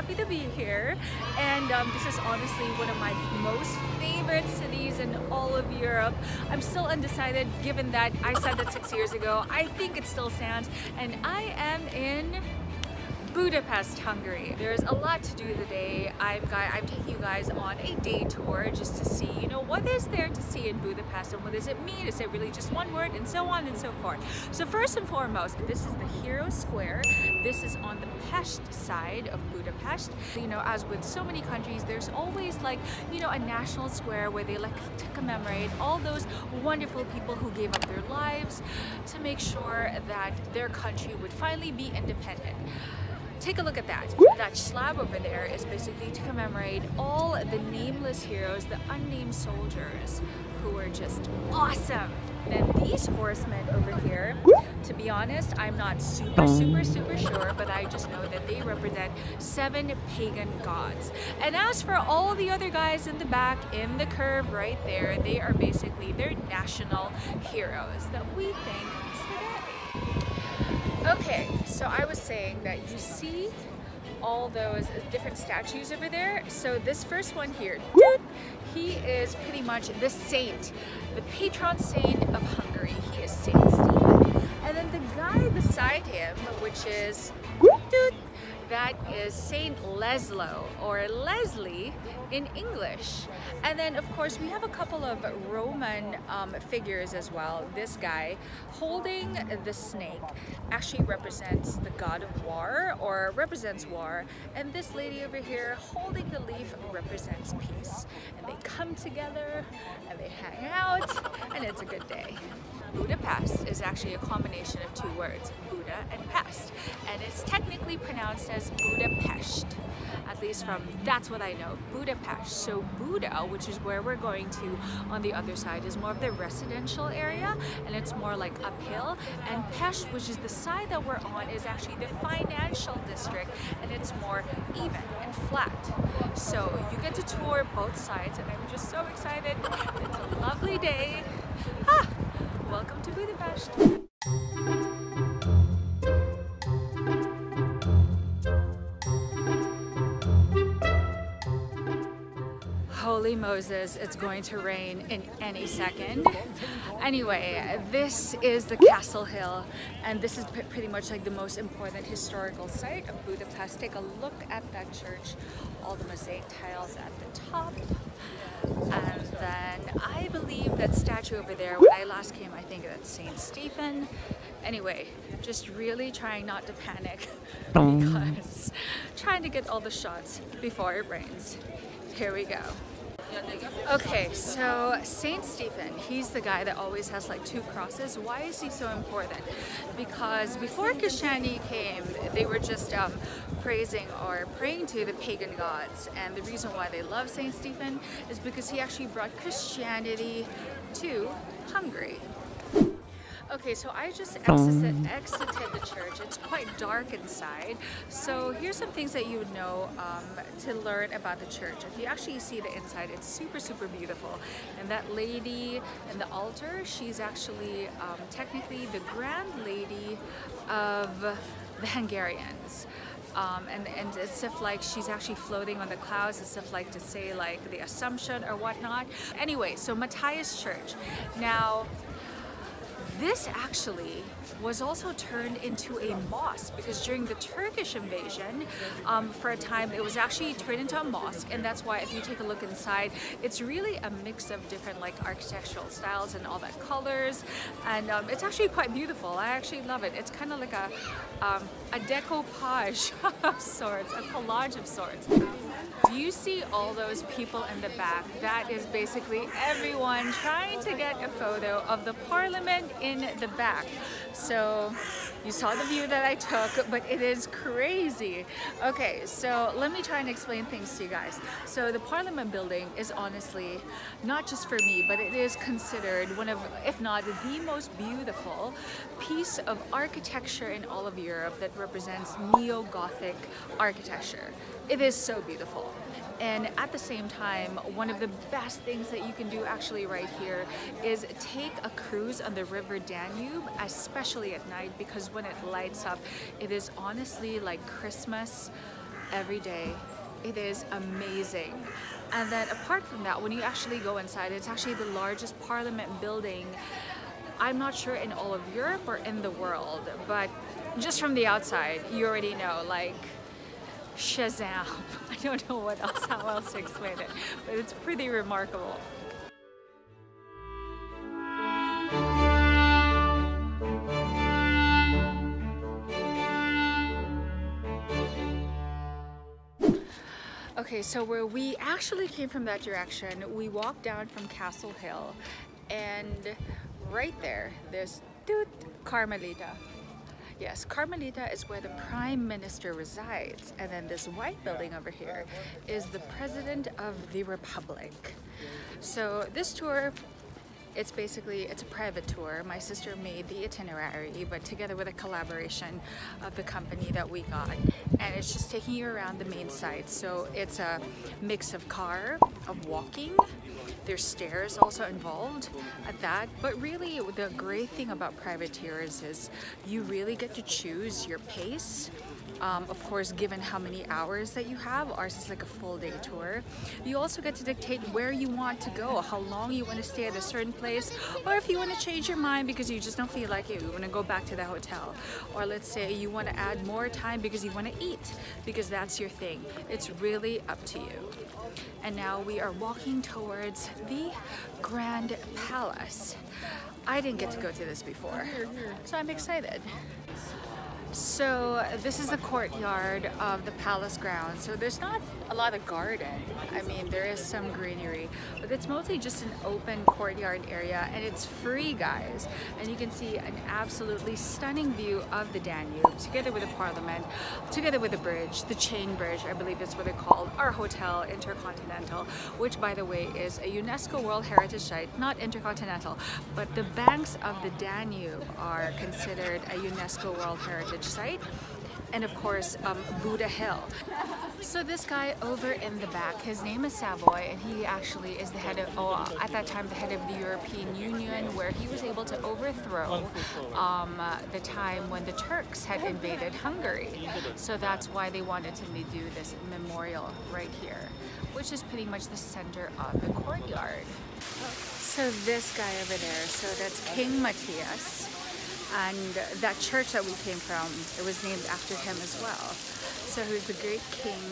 happy to be here, and this is honestly one of my most favorite cities in all of Europe. I'm still undecided given that I said that 6 years ago. I think it still stands, and I am in Budapest, Hungary. There's a lot to do today. I'm taking you guys on a day tour just to see, you know, what is there to see in Budapest and what does it mean? Is it really just one word, and so on and so forth. So first and foremost, this is the Hero Square. This is on the Pest side of Budapest. You know, as with so many countries, there's always like, you know, a national square where they like to commemorate all those wonderful people who gave up their lives to make sure that their country would finally be independent. Take a look at that. That slab over there is basically to commemorate all the nameless heroes, the unnamed soldiers who were just awesome. Then these horsemen over here, to be honest, I'm not super sure, but I just know that they represent 7 pagan gods. And as for all the other guys in the back, in the curve right there, they are basically their national heroes that we thank today. Okay, so I was saying that you see all those different statues over there. So this first one here, he is pretty much the saint, the patron saint of Hungary. He is Saint Stephen. And then the guy beside him, which is that is Saint Laszlo, or Leslie in English. And then of course we have a couple of Roman figures as well. This guy holding the snake actually represents the god of war, or represents war, and this lady over here holding the leaf represents peace. And they come together and they hang out and it's a good day. Budapest is actually a combination of 2 words, Buda and Pest, and it's technically pronounced as Budapest, at least from, that's what I know, Budapest. So Buda, which is where we're going to on the other side, is more of the residential area, and it's more like uphill, and Pest, which is the side that we're on, is actually the financial district, and it's more even and flat. So you get to tour both sides, and I'm just so excited. It's a lovely day. Welcome to Budapest. Holy Moses, it's going to rain in any second. Anyway, this is the Castle Hill, and this is pretty much like the most important historical site of Budapest. Take a look at that church, all the mosaic tiles at the top. And then I believe that statue over there, when I last came, I think that's Saint Stephen. Anyway, just really trying not to panic because trying to get all the shots before it rains. Here we go. Okay, so Saint Stephen, he's the guy that always has like 2 crosses. Why is he so important? Because before Christianity came, they were just praising or praying to the pagan gods, and the reason why they love Saint Stephen is because he actually brought Christianity to Hungary. Okay, so I just exited the church. It's quite dark inside. So here's some things that you would know to learn about the church. If you actually see the inside, it's super beautiful. And that lady in the altar, she's actually technically the Grand Lady of the Hungarians. And it's if like she's actually floating on the clouds, as if like to say like the Assumption or whatnot. Anyway, so Matthias Church. Now, this actually was also turned into a mosque because during the Turkish invasion, for a time it was actually turned into a mosque, and that's why if you take a look inside, it's really a mix of different like architectural styles and all that colors, and it's actually quite beautiful. I actually love it. It's kind of like a decoupage of sorts, a collage of sorts. Do you see all those people in the back? That is basically everyone trying to get a photo of the parliament in the back. So you saw the view that I took, but it is crazy. Okay, so let me try and explain things to you guys. So the Parliament building is honestly not just for me, but it is considered one of, if not the most beautiful piece of architecture in all of Europe that represents neo-Gothic architecture. It is so beautiful. And at the same time, one of the best things that you can do actually right here is take a cruise on the river Danube, especially at night, because when it lights up, it is honestly like Christmas every day. It is amazing. And then apart from that, when you actually go inside, it's actually the largest parliament building, I'm not sure in all of Europe or in the world, but just from the outside, you already know, like, Shazam. I don't know how else to explain it, but it's pretty remarkable. Okay, so where we actually came from that direction, we walked down from Castle Hill, and right there, there's 𝗬𝗢𝗪𝗡𝗢. Yes, 𝗬𝗢𝗪𝗡 is where the Prime Minister resides, and then this white building over here is the President of the Republic. So this tour, it's a private tour. My sister made the itinerary, but together with a collaboration of the company that we got, and it's just taking you around the main sites. So it's a mix of car, of walking. There's stairs also involved at that, but really the great thing about private tours is you really get to choose your pace. Of course, given how many hours that you have, ours is like a full day tour. You also get to dictate where you want to go, how long you want to stay at a certain place, or if you want to change your mind because you just don't feel like it, you want to go back to the hotel. Or let's say you want to add more time because you want to eat, because that's your thing. It's really up to you. And now we are walking towards the Grand Palace. I didn't get to go to this before, so I'm excited. So this is the courtyard of the palace grounds. So there's not a lot of garden. I mean, there is some greenery, but it's mostly just an open courtyard area, and it's free, guys. And you can see an absolutely stunning view of the Danube, together with the parliament, together with the bridge, the chain bridge, I believe that's what they're called, our hotel, Intercontinental, which by the way is a UNESCO World Heritage Site, not Intercontinental, but the banks of the Danube are considered a UNESCO World Heritage Site, and of course Buda Hill. So this guy over in the back, his name is Savoy, and he actually is the head of, at that time, the head of the European Union, where he was able to overthrow the time when the Turks had invaded Hungary. So that's why they wanted to do this memorial right here, which is pretty much the center of the courtyard. So this guy over there, so that's King Matthias. And that church that we came from, it was named after him as well. So he was the great king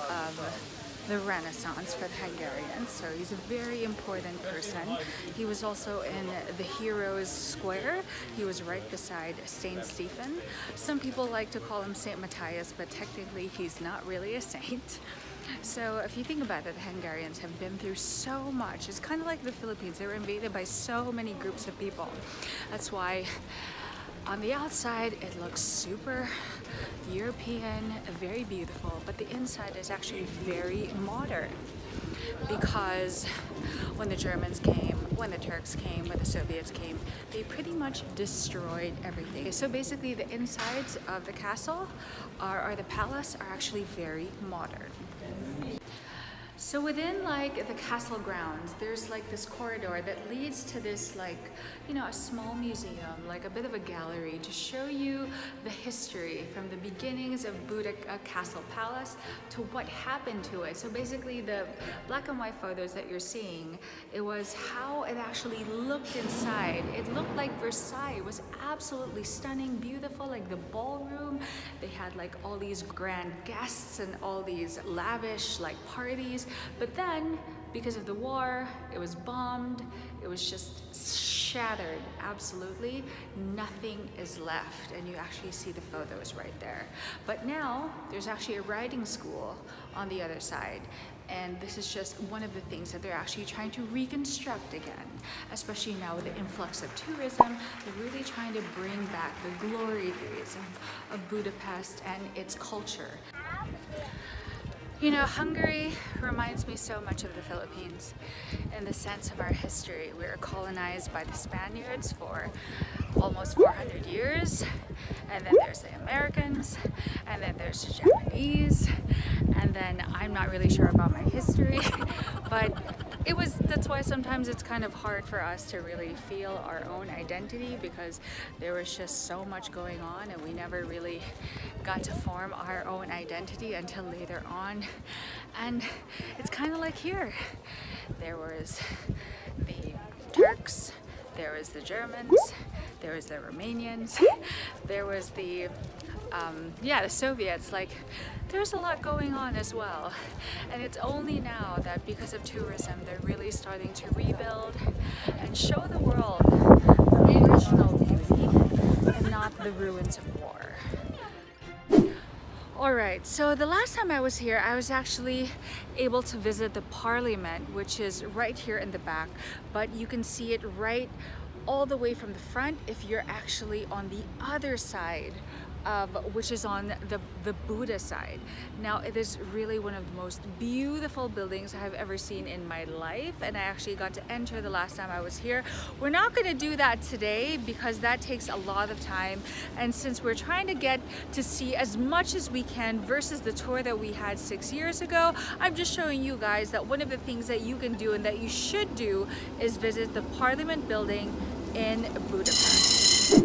of the Renaissance for the Hungarians. So he's a very important person. He was also in the Heroes Square. He was right beside Saint Stephen. Some people like to call him Saint Matthias, but technically he's not really a saint. So if you think about it, the Hungarians have been through so much. It's kind of like the Philippines. They were invaded by so many groups of people. That's why on the outside it looks super European, very beautiful, but the inside is actually very modern, because when the Germans came, when the Turks came, when the Soviets came, they pretty much destroyed everything. So basically the insides of the castle or the palace are actually very modern. So within like the castle grounds, there's like this corridor that leads to this, like, you know, a small museum, like a bit of a gallery to show you the history from the beginnings of Buda Castle Palace to what happened to it. So basically the black and white photos that you're seeing, it was how it actually looked inside. It looked like Versailles. It was absolutely stunning, beautiful, like the ballroom. They had like all these grand guests and all these lavish like parties. But then, because of the war, it was bombed, it was just shattered, absolutely. Nothing is left, and you actually see the photos right there. But now, there's actually a riding school on the other side, and this is just one of the things that they're actually trying to reconstruct again, especially now with the influx of tourism. They're really trying to bring back the glory days of Budapest and its culture. You know, Hungary reminds me so much of the Philippines in the sense of our history. We were colonized by the Spaniards for almost 400 years, and then there's the Americans, and then there's the Japanese, and then I'm not really sure about my history, but That's why sometimes it's kind of hard for us to really feel our own identity, because there was just so much going on and we never really got to form our own identity until later on. And it's kind of like here. There was the Turks, there was the Germans, there was the Romanians, there was the the Soviets. Like, there's a lot going on as well, and it's only now that because of tourism they're really starting to rebuild and show the world the original beauty and not the ruins of war. Alright, so the last time I was here, I was actually able to visit the Parliament, which is right here in the back, but you can see it right all the way from the front if you're actually on the other side, which is on the Buda side. Now, it is really one of the most beautiful buildings I've ever seen in my life, and I actually got to enter the last time I was here. We're not going to do that today because that takes a lot of time, and since we're trying to get to see as much as we can versus the tour that we had 6 years ago, I'm just showing you guys that one of the things that you can do and that you should do is visit the Parliament building in Budapest.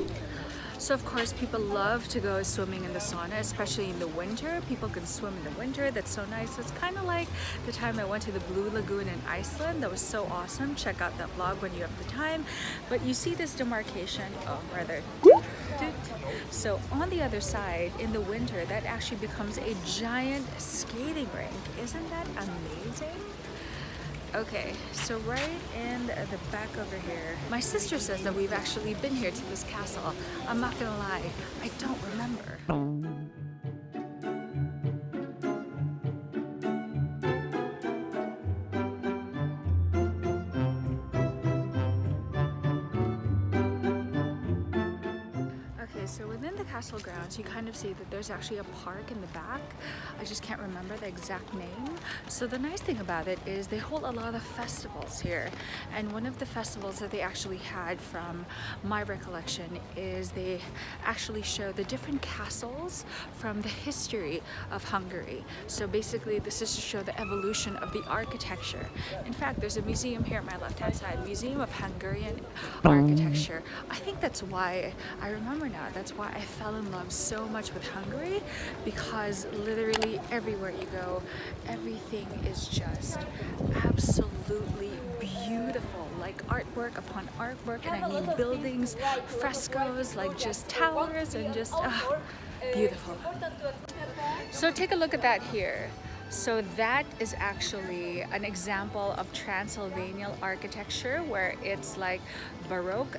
So of course people love to go swimming in the sauna, especially in the winter. People can swim in the winter. That's so nice. So it's kind of like the time I went to the Blue Lagoon in Iceland. That was so awesome. Check out that vlog when you have the time. But you see this demarcation, so on the other side in the winter that actually becomes a giant skating rink. Isn't that amazing? Okay, so right in the back over here, my sister says that we've actually been here to this castle. I'm not gonna lie, I don't remember. So within the castle grounds, you kind of see that there's actually a park in the back. I just can't remember the exact name. So the nice thing about it is they hold a lot of festivals here. And one of the festivals that they actually had, from my recollection, is they actually show the different castles from the history of Hungary. So basically this is to show the evolution of the architecture. In fact, there's a museum here on my left-hand side, Museum of Hungarian Architecture. I think that's why, I remember now, that's why I fell in love so much with Hungary, because literally everywhere you go, everything is just absolutely beautiful, like artwork upon artwork, and I mean buildings, frescoes, like just towers, and just beautiful. So take a look at that here. So that is actually an example of Transylvanian architecture, where it's like Baroque,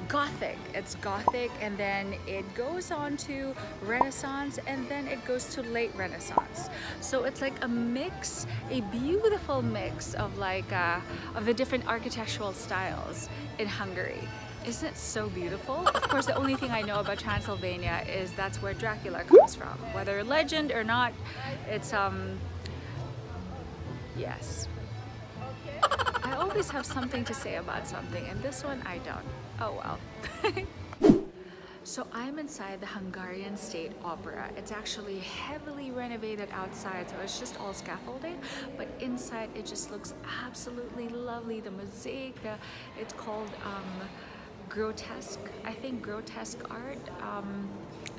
Gothic. It's Gothic, and then it goes on to Renaissance, and then it goes to late Renaissance. So it's like a mix, a beautiful mix of like of the different architectural styles in Hungary. Isn't it so beautiful? Of course, the only thing I know about Transylvania is that's where Dracula comes from. Whether legend or not, it's yes. I always have something to say about something, and this one I don't. Oh well. So I'm inside the Hungarian State Opera. It's actually heavily renovated outside, so it's just all scaffolding, but inside it just looks absolutely lovely. The mosaic, it's called grotesque, I think grotesque art.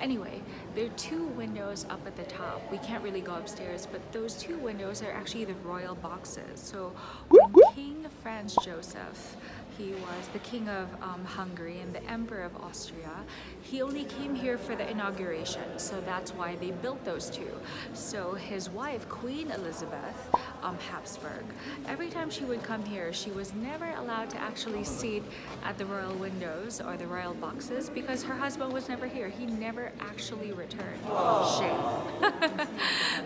Anyway, there are two windows up at the top. We can't really go upstairs, but those two windows are actually the royal boxes. So when King Franz Joseph, he was the king of Hungary and the emperor of Austria, he only came here for the inauguration, so that's why they built those two. So his wife, Queen Elizabeth Habsburg, every time she would come here, she was never allowed to actually sit at the royal windows or the royal boxes because her husband was never here. He never actually returned. Shame.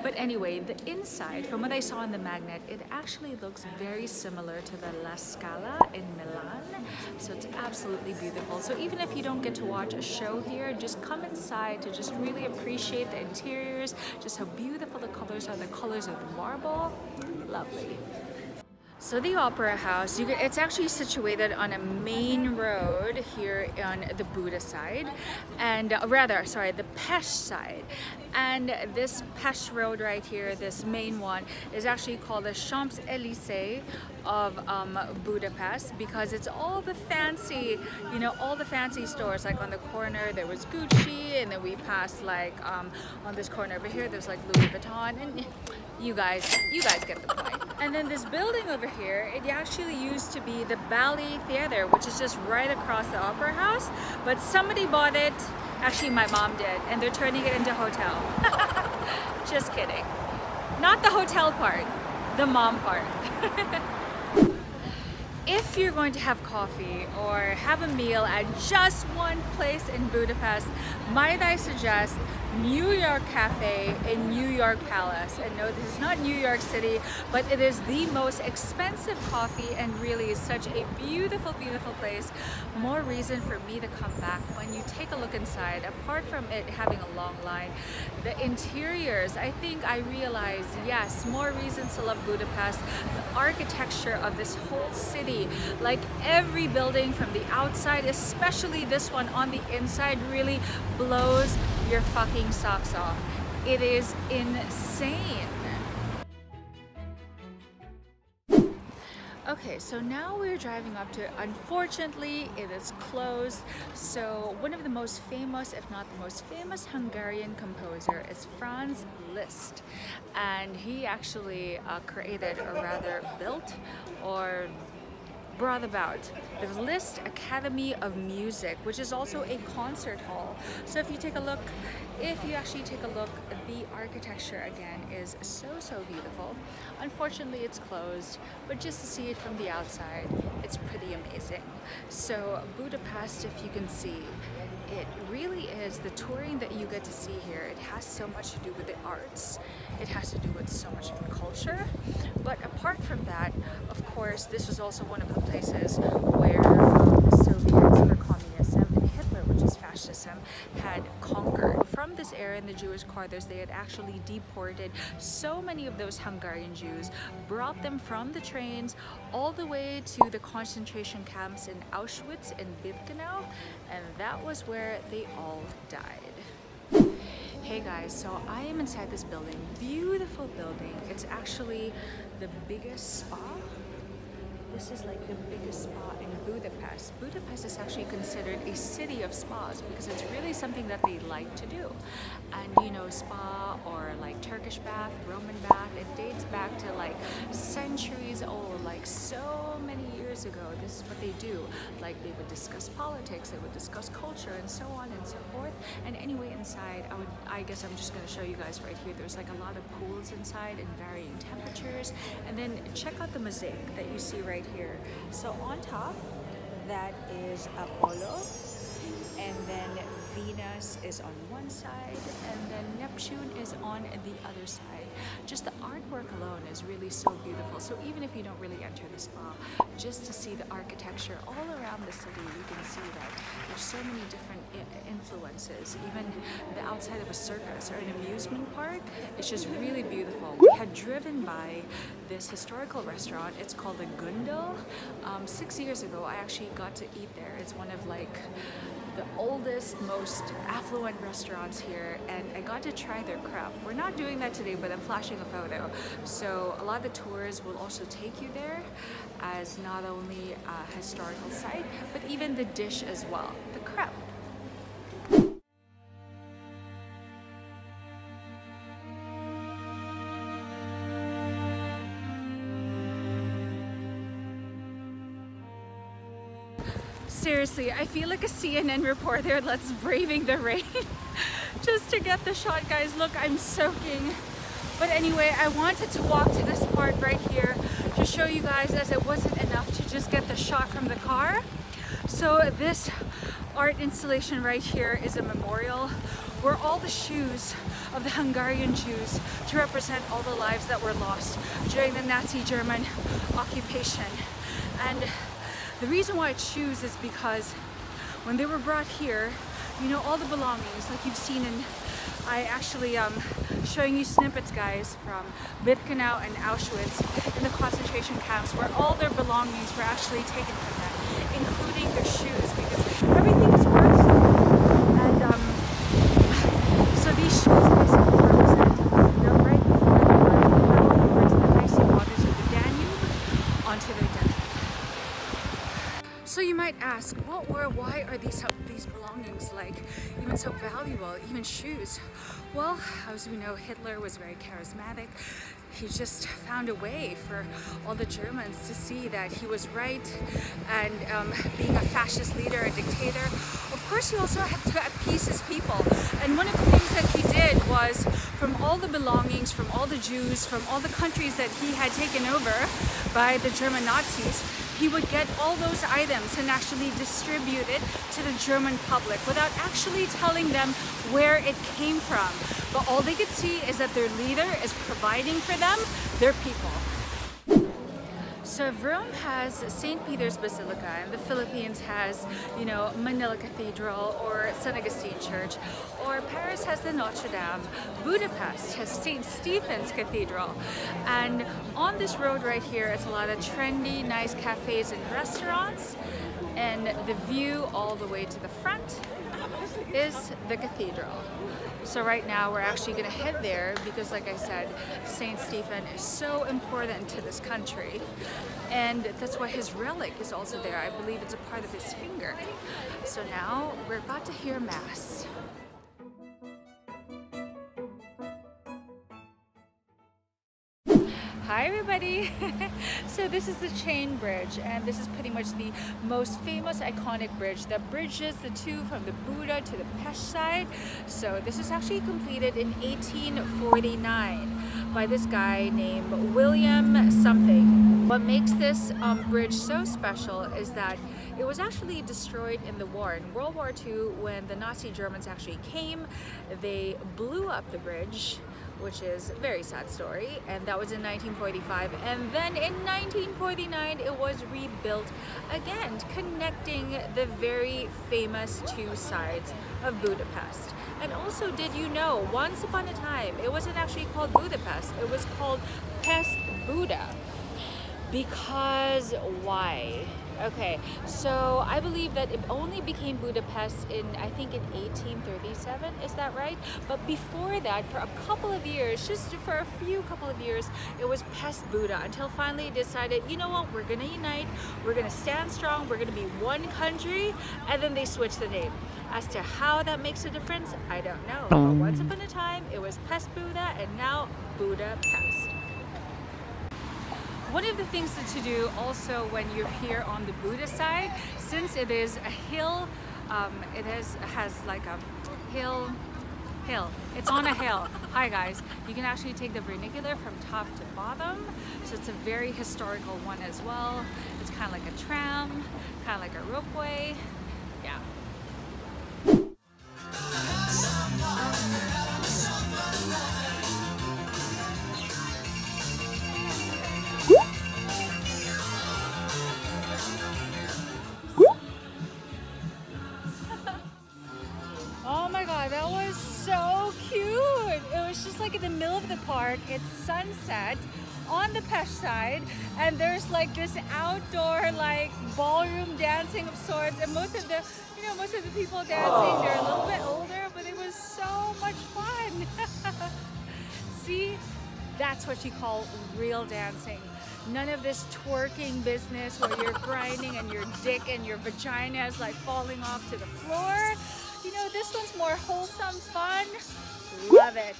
But anyway, the inside, from what I saw in the magnet, it actually looks very similar to the La Scala in Milan. So it's absolutely beautiful. So even if you don't get to watch a show here, just come inside to just really appreciate the interiors, just how beautiful the colors are, the colors of the marble. Lovely. So the Opera House, it's actually situated on a main road here on the Buda side, and the Pest side. And this Pest road right here, this main one, is actually called the Champs-Élysées of Budapest, because it's all the fancy, all the fancy stores. Like on the corner there was Gucci, and then we passed like on this corner over here there's like Louis Vuitton, and you guys get the point. And then this building over here, it actually used to be the Ballet Theater, which is just right across the Opera House, but somebody bought it. Actually, my mom did, and they're turning it into a hotel. Just kidding. Not the hotel part, the mom part. If you're going to have coffee or have a meal at just one place in Budapest, might I suggest New York Cafe in New York Palace. And no, this is not New York City, but it is the most expensive coffee and really is such a beautiful, beautiful place. More reason for me to come back. When you take a look inside, apart from it having a long line, the interiors, I think I realized, yes, more reasons to love Budapest. The architecture of this whole city, like every building from the outside, especially this one on the inside, really blows your fucking socks off. It is insane. Okay, so now we're driving up to, unfortunately, it is closed. So one of the most famous, if not the most famous Hungarian composer is Franz Liszt. And he actually created, or rather built, or brought about the Liszt Academy of Music, which is also a concert hall. So if you actually take a look, the architecture again is so, so beautiful. Unfortunately, it's closed, but just to see it from the outside, it's pretty amazing. So Budapest, if you can see, it really is the touring that you get to see here. It has so much to do with the arts. It has to do with so much of the culture. But apart from that, of course, this was also one of the places where the Soviets, or communism, and Hitler, which is fascism, had conquered. From this era in the Jewish quarters, they had actually deported so many of those Hungarian Jews, brought them from the trains all the way to the concentration camps in Auschwitz and Birkenau, and that was where they all died. Hey guys, so I am inside this building, beautiful building. It's actually the biggest spa. This is like the biggest spa in Budapest. Budapest is actually considered a city of spas because it's really something that they like to do. And you know, spa or like Turkish bath, Roman bath, it dates back to like centuries old, like so many years ago. This is what they do. Like they would discuss politics, they would discuss culture, and so on and so forth. And anyway, inside, I guess I'm just going to show you guys right here. There's like a lot of pools inside in varying temperatures. And then check out the mosaic that you see right here. So on top, that is Apollo, and then Venus is on one side, and then Neptune is on the other side. Just the artwork alone is really so beautiful. So even if you don't really enter the spa, just to see the architecture all around the city, you can see that there's so many different influences. Even the outside of a circus or an amusement park, it's just really beautiful. We had driven by this historical restaurant. It's called the Gundel. 6 years ago, I actually got to eat there. It's one of like the oldest, most affluent restaurants here, and I got to try their crepe. We're not doing that today, but I'm flashing a photo. So a lot of the tours will also take you there as not only a historical site, but even the dish as well, the crepe. Seriously, I feel like a CNN reporter that's braving the rain just to get the shot, guys. Look, I'm soaking. But anyway, I wanted to walk to this part right here to show you guys, as it wasn't enough to just get the shot from the car. So this art installation right here is a memorial where all the shoes of the Hungarian Jews to represent all the lives that were lost during the Nazi German occupation. And the reason why it's shoes is because when they were brought here, you know, all the belongings, like you've seen in I actually showing you snippets, guys, from Birkenau and Auschwitz in the concentration camps where all their belongings were actually taken from them, including their shoes, because everything is personal. And so these shoes basically represent the right before they were thrown over to the icy waters of the Danube onto their death. So you might ask, why are these belongings like even so valuable, even shoes? Well, as we know, Hitler was very charismatic. He just found a way for all the Germans to see that he was right, and being a fascist leader, a dictator, of course he also had to appease his people. And one of the things that he did was, from all the belongings, from all the Jews, from all the countries that he had taken over by the German Nazis, he would get all those items and actually distribute it to the German public without actually telling them where it came from. But all they could see is that their leader is providing for them, their people. So Rome has St. Peter's Basilica, and the Philippines has, you know, Manila Cathedral or St. Augustine Church, or Paris has the Notre Dame, Budapest has St. Stephen's Cathedral. And on this road right here, it's a lot of trendy, nice cafes and restaurants, and the view all the way to the front is the cathedral. So right now we're actually going to head there because, like I said, St. Stephen is so important to this country, and that's why his relic is also there. I believe it's a part of his finger. So now we're about to hear Mass. Hi everybody! So this is the Chain Bridge, and this is pretty much the most famous iconic bridge that bridges the two from the Buda to the Pest side. So this was actually completed in 1849 by this guy named William something. What makes this bridge so special is that it was actually destroyed in the war. In World War II, when the Nazi Germans actually came, they blew up the bridge, which is a very sad story, and that was in 1945. And then in 1949 it was rebuilt again, connecting the very famous two sides of Budapest. And also, did you know, once upon a time it wasn't actually called Budapest, it was called Pest Buda. Because why? Okay, so I believe that it only became Budapest in, I think, in 1837, is that right? But before that, for a couple of years, just for a couple of years, it was Pest Buda, until finally it decided, you know what, we're gonna unite, we're gonna stand strong, we're gonna be one country, and then they switched the name. As to how that makes a difference, I don't know. But once upon a time, it was Pest Buda, and now Budapest. One of the things to do also when you're here on the Buda side, since it is a hill, it has like a hill, it's on a hill. Hi guys, you can actually take the Funicular from top to bottom, so it's a very historical one as well. It's kind of like a tram, kind of like a ropeway, yeah. Oh my god, that was so cute! It was just like in the middle of the park. It's sunset on the Pest side, and there's like this outdoor like ballroom dancing of sorts, and most of the people dancing, they're a little bit older, but it was so much fun. See, that's what you call real dancing. None of this twerking business where you're grinding and your dick and your vagina is like falling off to the floor. You know, this one's more wholesome, fun. Love it.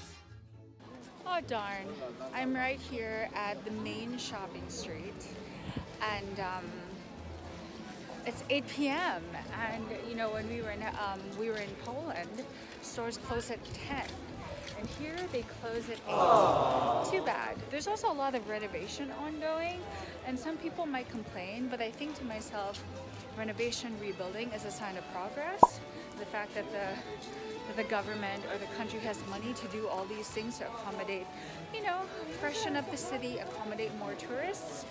Oh darn, I'm right here at the main shopping street, and it's 8 p.m. and you know, when we were in Poland, stores close at 10. And here they close at 8. Too bad. There's also a lot of renovation ongoing, and some people might complain, but I think to myself, renovation, rebuilding is a sign of progress. The fact that the government or the country has money to do all these things to accommodate, you know, freshen up the city, accommodate more tourists,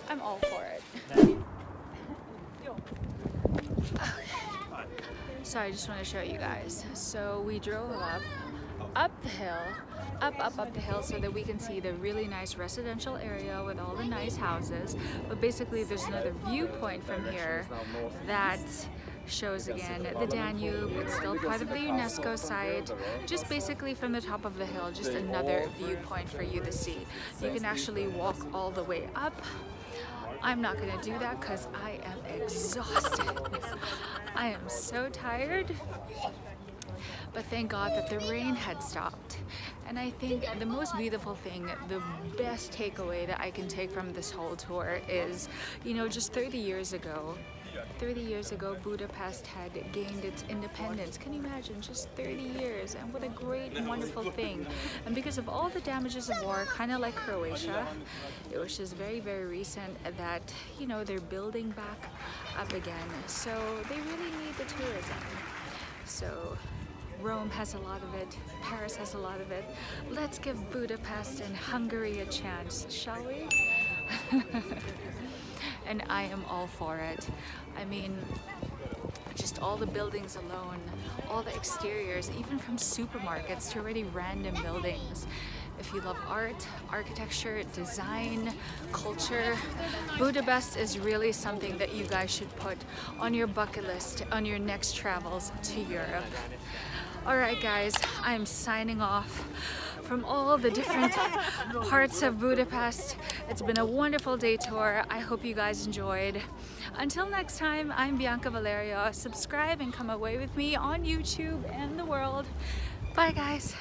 I'm all for it. So I just want to show you guys. So we drove up up the hill, up the hill, so that we can see the really nice residential area with all the nice houses. But basically there's another viewpoint from here that shows again the Danube. It's still part of the UNESCO site. Just basically from the top of the hill, just another viewpoint for you to see. You can actually walk all the way up. I'm not gonna do that because I am exhausted. I am so tired. But thank God that the rain had stopped. And I think the most beautiful thing, the best takeaway that I can take from this whole tour is, you know, just 30 years ago, Budapest had gained its independence. Can you imagine? Just 30 years, and what a great and wonderful thing. And because of all the damages of war, kind of like Croatia, it was just very, very recent that, you know, they're building back up again. So they really need the tourism. So Rome has a lot of it, Paris has a lot of it. Let's give Budapest and Hungary a chance, shall we? And I am all for it. I mean, just all the buildings alone, all the exteriors, even from supermarkets to really random buildings. If you love art, architecture, design, culture, Budapest is really something that you guys should put on your bucket list on your next travels to Europe. Alright guys, I'm signing off from all the different parts of Budapest. It's been a wonderful day tour. I hope you guys enjoyed. Until next time, I'm Bianca Valerio. Subscribe and come away with me on YouTube and the world. Bye guys.